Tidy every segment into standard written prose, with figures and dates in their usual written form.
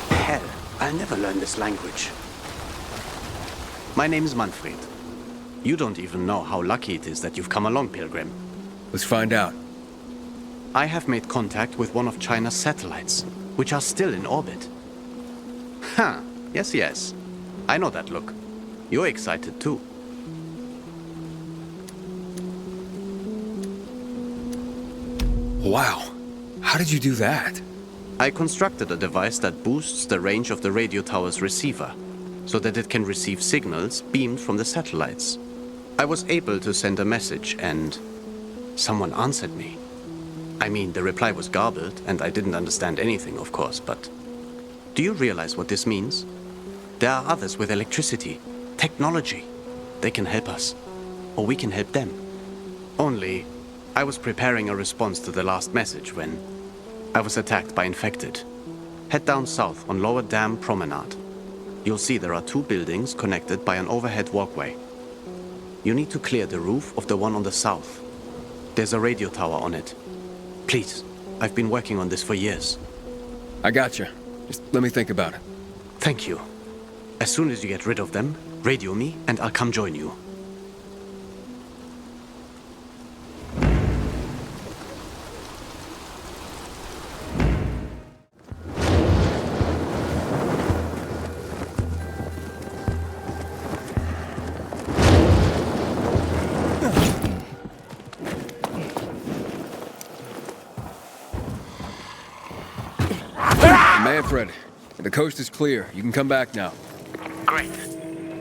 Hell, I'll never learn this language. My name is Manfred. You don't even know how lucky it is that you've come along, Pilgrim. Let's find out. I have made contact with one of China's satellites, which are still in orbit. Huh, yes. I know that look. You're excited too. Wow. How did you do that? I constructed a device that boosts the range of the radio tower's receiver, so that it can receive signals beamed from the satellites. I was able to send a message and someone answered me. I mean, the reply was garbled and I didn't understand anything, of course, but do you realize what this means? There are others with electricity, technology. They can help us, or we can help them. Only, I was preparing a response to the last message when I was attacked by infected. Head down south on Lower Dam Promenade. You'll see there are 2 buildings connected by an overhead walkway. You need to clear the roof of the one on the south. There's a radio tower on it. Please, I've been working on this for years. I gotcha. Just let me think about it. Thank you. As soon as you get rid of them, radio me and I'll come join you. Manfred, the coast is clear. You can come back now. Great.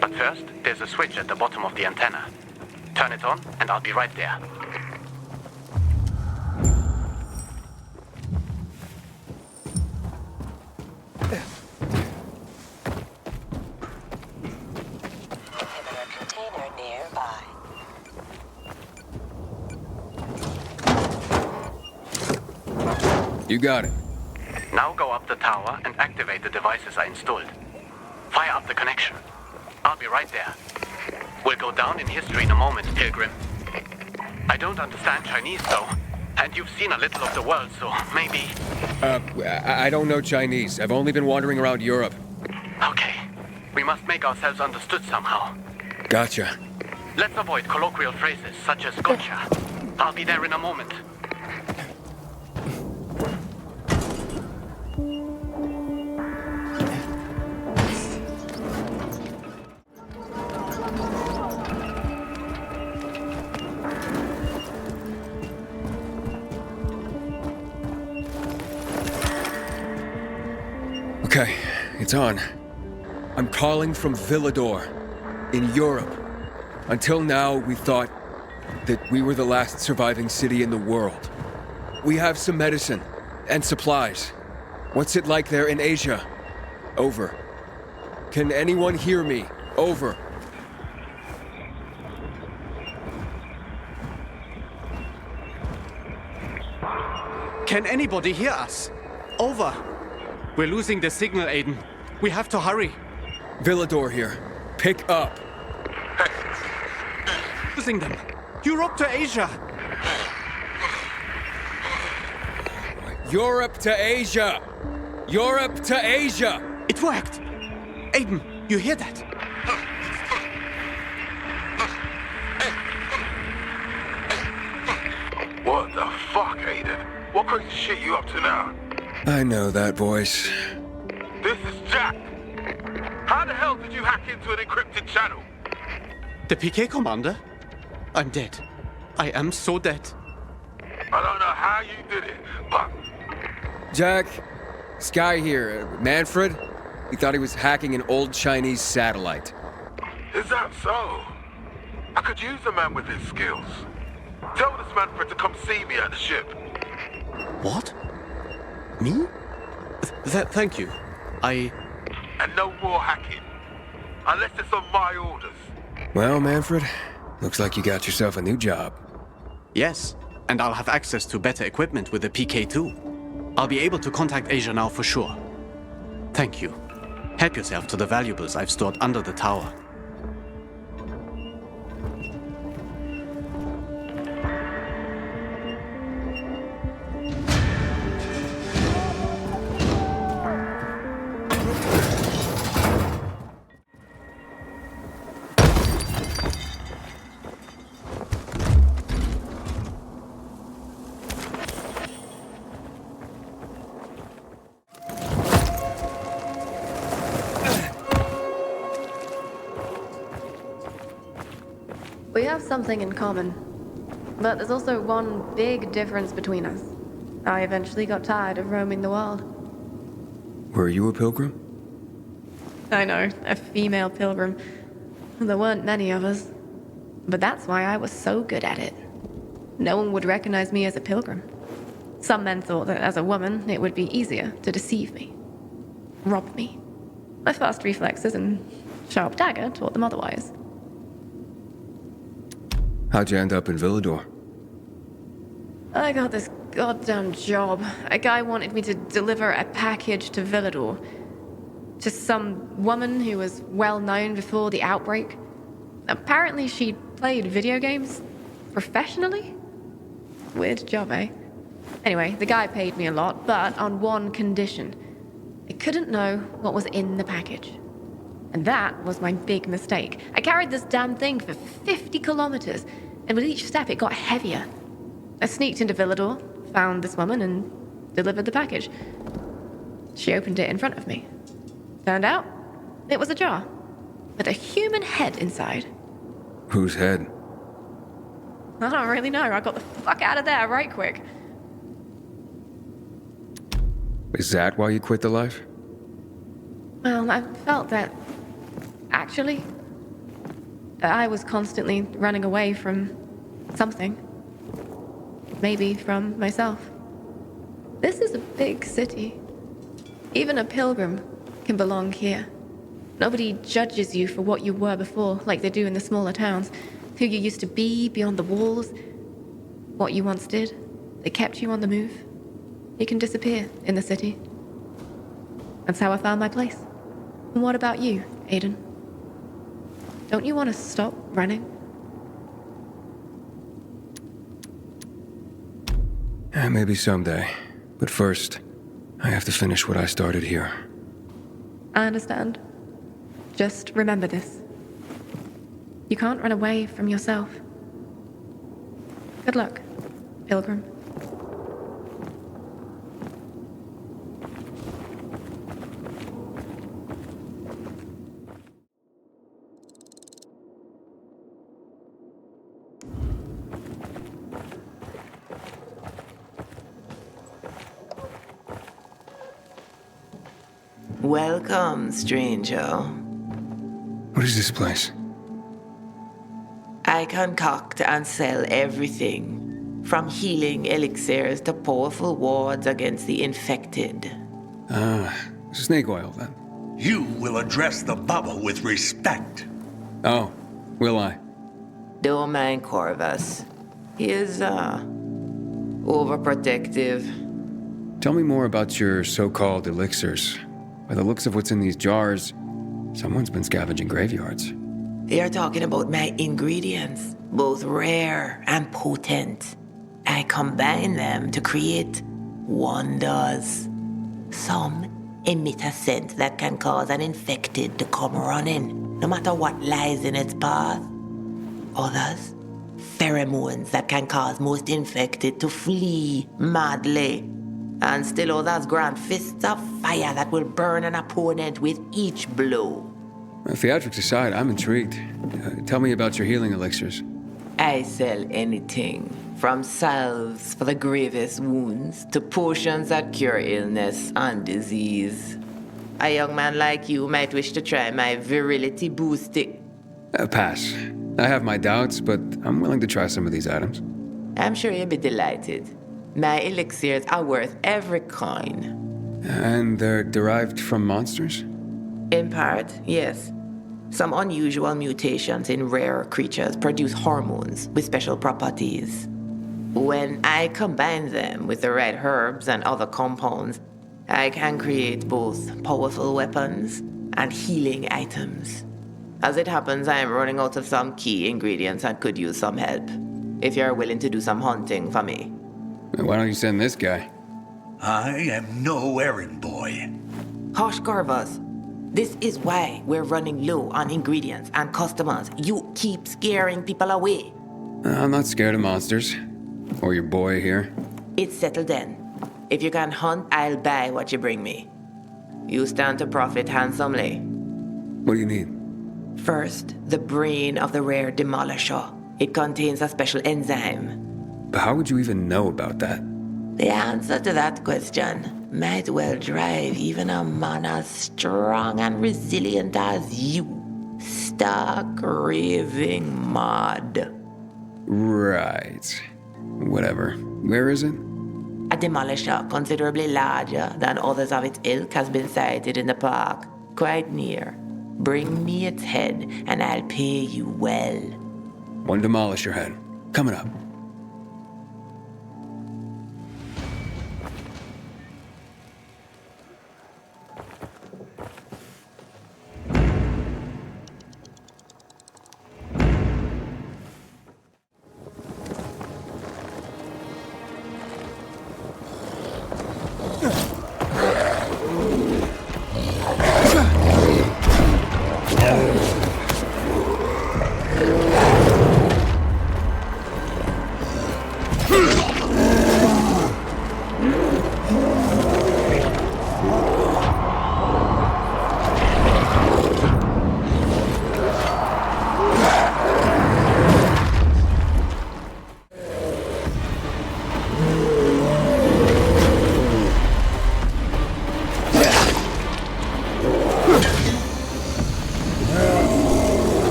But first, there's a switch at the bottom of the antenna. Turn it on, and I'll be right there. Inhibitor container nearby. You got it. Now go up the tower and activate the devices I installed. Fire up the connection. I'll be right there. We'll go down in history in a moment, Pilgrim. I don't understand Chinese, though. And you've seen a little of the world, so maybe... I don't know Chinese. I've only been wandering around Europe. Okay. We must make ourselves understood somehow. Gotcha. Let's avoid colloquial phrases such as gotcha. I'll be there in a moment. Okay, it's on. I'm calling from Villador, in Europe. Until now, we thought that we were the last surviving city in the world. We have some medicine and supplies. What's it like there in Asia? Over. Can anyone hear me? Over. Can anybody hear us? Over. We're losing the signal, Aiden. We have to hurry. Villador here. Pick up. Losing them. Europe to Asia. Europe to Asia! Europe to Asia! It worked. Aiden, you hear that? What the fuck, Aiden? What crazy shit you up to now? I know that voice. This is Jack. How the hell did you hack into an encrypted channel? The PK commander? I'm dead. I am so dead. I don't know how you did it, but... Jack, Sky here. Manfred? He thought he was hacking an old Chinese satellite. Is that so? I could use a man with his skills. Tell this Manfred to come see me at the ship. What? Me? Thank you. And no more hacking. Unless it's on my orders. Well, Manfred, looks like you got yourself a new job. Yes, and I'll have access to better equipment with the PK2. I'll be able to contact Asia now for sure. Thank you. Help yourself to the valuables I've stored under the tower. We have something in common, but there's also one big difference between us. I eventually got tired of roaming the world. Were you a pilgrim? I know, a female pilgrim. There weren't many of us. But that's why I was so good at it. No one would recognize me as a pilgrim. Some men thought that as a woman, it would be easier to deceive me, rob me. My fast reflexes and sharp dagger taught them otherwise. How'd you end up in Villador? I got this goddamn job. A guy wanted me to deliver a package to Villador. To some woman who was well known before the outbreak. Apparently she played video games professionally? Weird job, eh? Anyway, the guy paid me a lot, but on one condition. I couldn't know what was in the package. And that was my big mistake. I carried this damn thing for 50 kilometers, and with each step it got heavier. I sneaked into Villador, found this woman, and delivered the package. She opened it in front of me. Turned out, it was a jar, with a human head inside. Whose head? I don't really know. I got the fuck out of there right quick. Is that why you quit the life? Well, I felt that, actually, that I was constantly running away from something. Maybe from myself. This is a big city. Even a pilgrim can belong here. Nobody judges you for what you were before, like they do in the smaller towns. Who you used to be beyond the walls. What you once did. They kept you on the move. You can disappear in the city. That's how I found my place. And what about you, Aiden? Don't you want to stop running? Maybe someday. But first, I have to finish what I started here. I understand. Just remember this. You can't run away from yourself. Good luck, Pilgrim. Welcome, stranger. What is this place? I concoct and sell everything, from healing elixirs to powerful wards against the infected. Snake oil, then. You will address the bubble with respect. Oh, will I? Don't mind Corvus. He is, overprotective. Tell me more about your so-called elixirs. By the looks of what's in these jars, someone's been scavenging graveyards. You're talking about my ingredients, both rare and potent. I combine them to create wonders. Some emit a scent that can cause an infected to come running, no matter what lies in its path. Others, pheromones that can cause most infected to flee madly. And still others grant fists of fire that will burn an opponent with each blow. Theatrics aside, I'm intrigued. Tell me about your healing elixirs. I sell anything, from salves for the gravest wounds to potions that cure illness and disease. A young man like you might wish to try my virility boosting. Pass. I have my doubts, but I'm willing to try some of these items. I'm sure you'll be delighted. My elixirs are worth every coin. And they're derived from monsters? In part, yes. Some unusual mutations in rare creatures produce hormones with special properties. When I combine them with the right herbs and other compounds, I can create both powerful weapons and healing items. As it happens, I am running out of some key ingredients and could use some help. If you're willing to do some hunting for me. Why don't you send this guy? I am no errand boy. Hush, Corvus. This is why we're running low on ingredients and customers. You keep scaring people away. I'm not scared of monsters. Or your boy here. It's settled then. If you can hunt, I'll buy what you bring me. You stand to profit handsomely. What do you need? First, the brain of the rare demolisher. It contains a special enzyme. But how would you even know about that? The answer to that question might well drive even a man as strong and resilient as you stark raving mad. Right. Whatever. Where is it? A demolisher considerably larger than others of its ilk has been sighted in the park, quite near. Bring me its head, and I'll pay you well. One demolisher head. Coming up.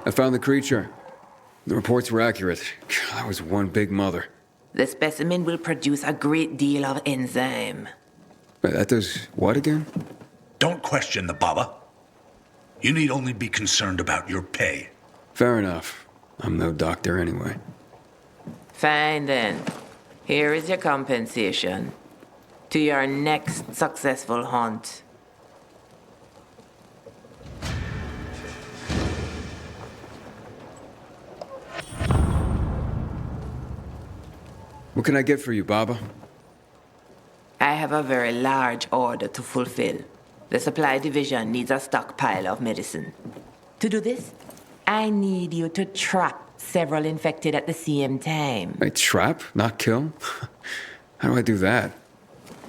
I found the creature. The reports were accurate. That was one big mother. The specimen will produce a great deal of enzyme. Wait, that does what again? Don't question the Baba. You need only be concerned about your pay. Fair enough. I'm no doctor anyway. Fine then. Here is your compensation. To your next successful hunt. What can I get for you, Baba? I have a very large order to fulfill. The supply division needs a stockpile of medicine. To do this, I need you to trap several infected at the same time. Wait, trap, not kill? How do I do that?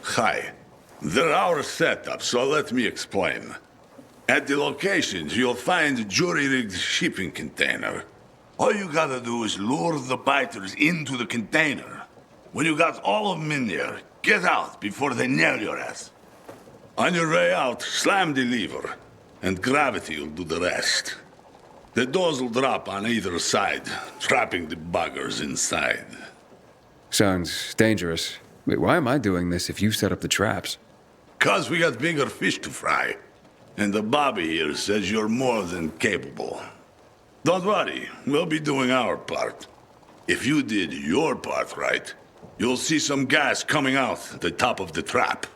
Hi. They're our setup, so let me explain. At the locations, you'll find a jury-rigged shipping container. All you gotta do is lure the biters into the container. When you got all of them in there, get out before they nail your ass. On your way out, slam the lever, and gravity will do the rest. The doors will drop on either side, trapping the buggers inside. Sounds dangerous. Wait, why am I doing this if you set up the traps? 'Cause we got bigger fish to fry. And the Bobby here says you're more than capable. Don't worry, we'll be doing our part. If you did your part right, you'll see some gas coming out the top of the trap.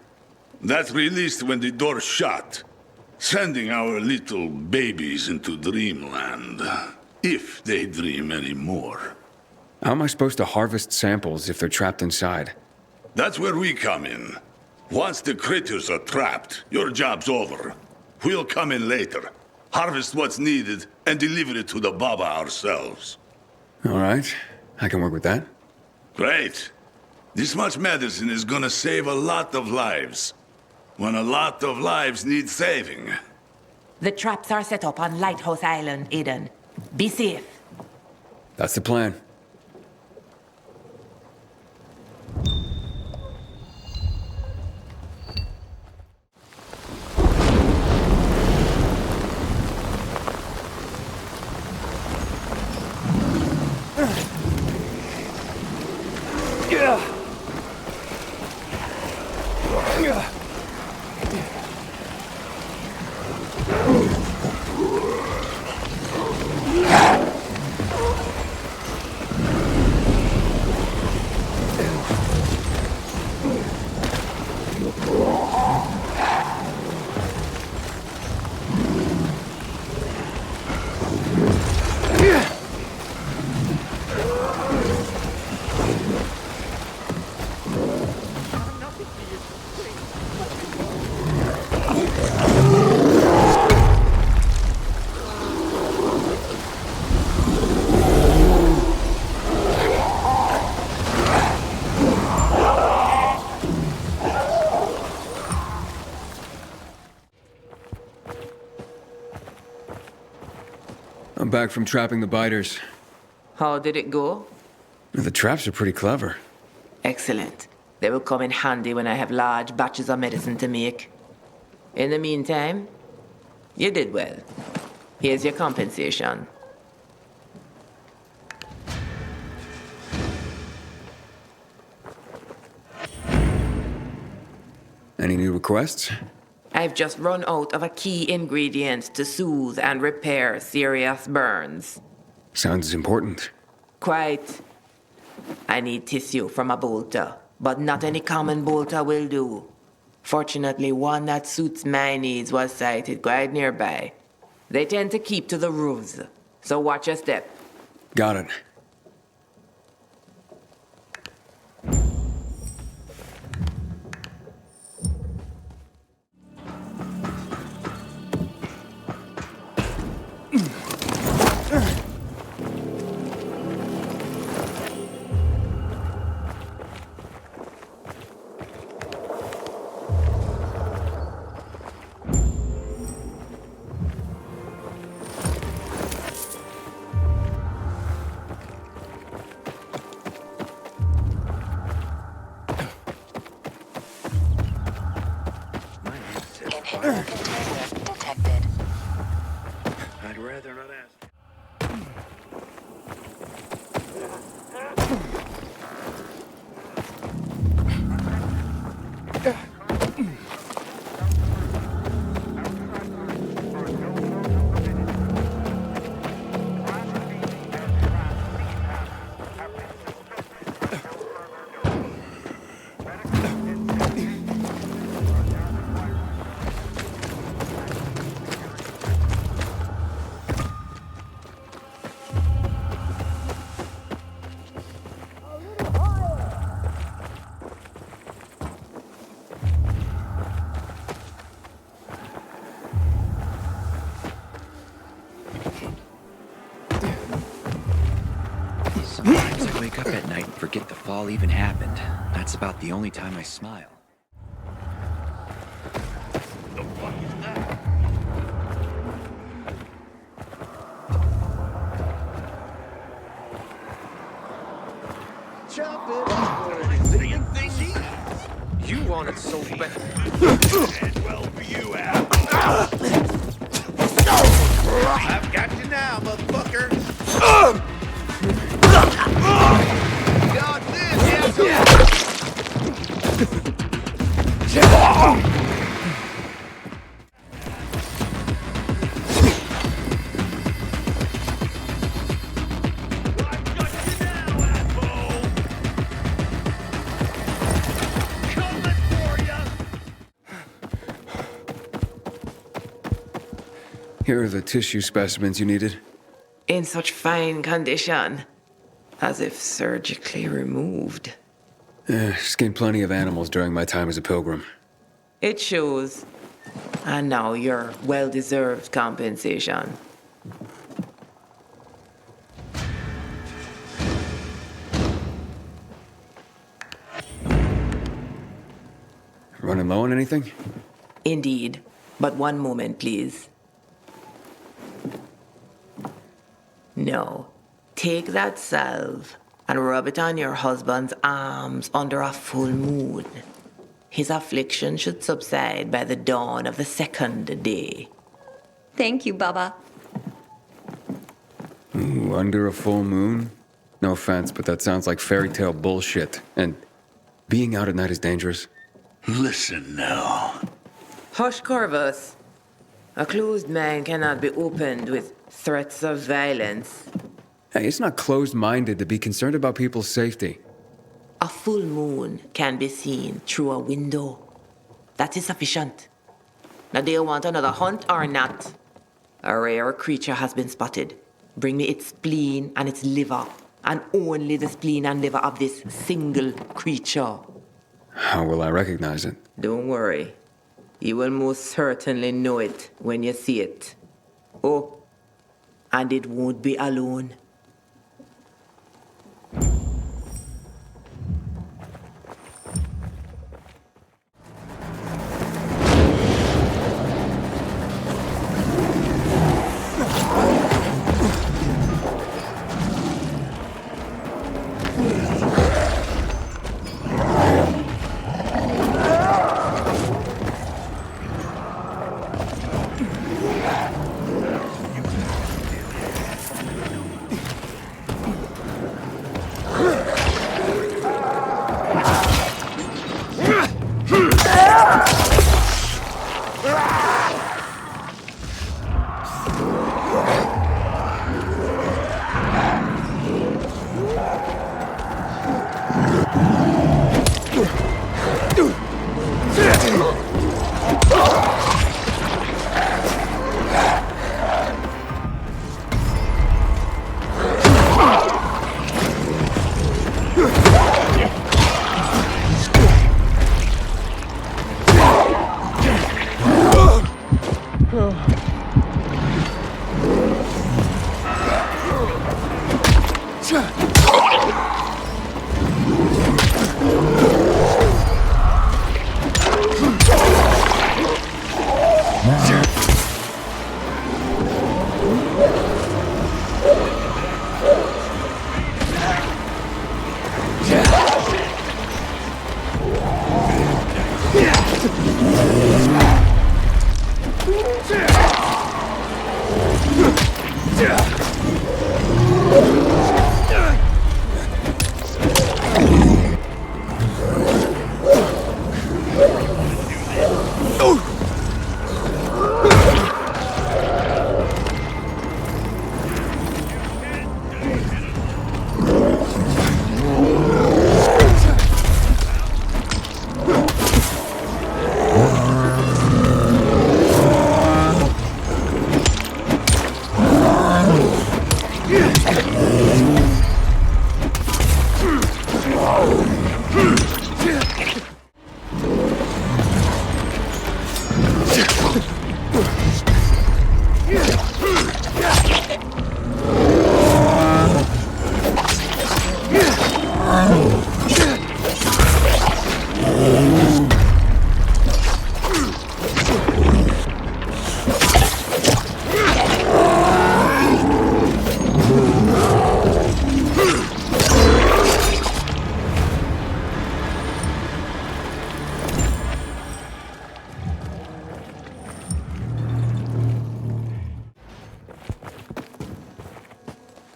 That's released when the door's shut, sending our little babies into dreamland. If they dream anymore. How am I supposed to harvest samples if they're trapped inside? That's where we come in. Once the critters are trapped, your job's over. We'll come in later, harvest what's needed, and deliver it to the Baba ourselves. All right. I can work with that. Great. This much medicine is gonna save a lot of lives. When a lot of lives need saving. The traps are set up on Lighthouse Island, Aiden. Be safe. That's the plan. I'm back from trapping the biters. How did it go? The traps are pretty clever. Excellent. They will come in handy when I have large batches of medicine to make. In the meantime, you did well. Here's your compensation. Any new requests? I've just run out of a key ingredient to soothe and repair serious burns. Sounds important. Quite. I need tissue from a bolter, but not any common bolter will do. Fortunately, one that suits my needs was sighted quite nearby. They tend to keep to the roofs, so watch your step. Got it. Inhibitor container detected. I'd rather not ask. Sometimes I wake up at night and forget the fall even happened. That's about the only time I smile. The fuck is that? Chop it. You want it so bad. And well for you, Al. I've got you now, motherfucker. God damn, Here are the tissue specimens you needed. In such fine condition, as if surgically removed. Skinned plenty of animals during my time as a pilgrim. It shows. And now your well-deserved compensation. Running low on anything? Indeed. But one moment, please. No. Take that salve and rub it on your husband's arms under a full moon. His affliction should subside by the dawn of the second day. Thank you, Baba. Ooh, under a full moon? No offense, but that sounds like fairy tale bullshit. And being out at night is dangerous. Listen now. Hush, Corvus. A closed mind cannot be opened with threats of violence. Hey, it's not closed-minded to be concerned about people's safety. A full moon can be seen through a window. That is sufficient. Now, do you want another hunt or not? A rare creature has been spotted. Bring me its spleen and its liver, and only the spleen and liver of this single creature. How will I recognize it? Don't worry. You will most certainly know it when you see it. Oh, and it won't be alone.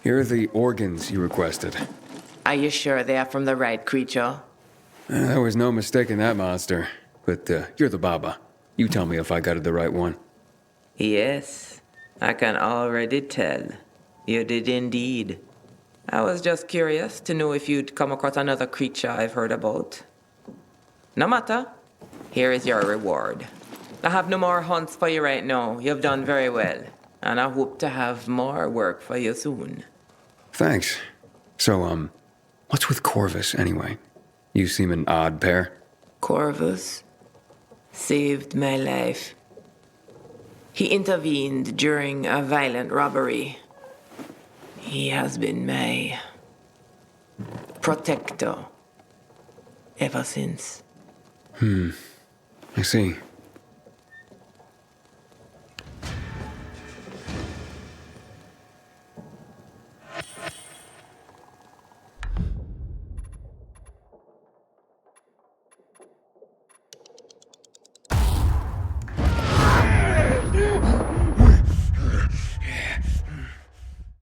Here are the organs you requested. Are you sure they are from the right creature? There was no mistaking that monster. But you're the Baba. You tell me if I got it the right one. Yes, I can already tell. You did indeed. I was just curious to know if you'd come across another creature I've heard about. No matter. Here is your reward. I have no more hunts for you right now. You've done very well. And I hope to have more work for you soon. Thanks. So, what's with Corvus, anyway? You seem an odd pair. Corvus saved my life. He intervened during a violent robbery. He has been my protector ever since. I see.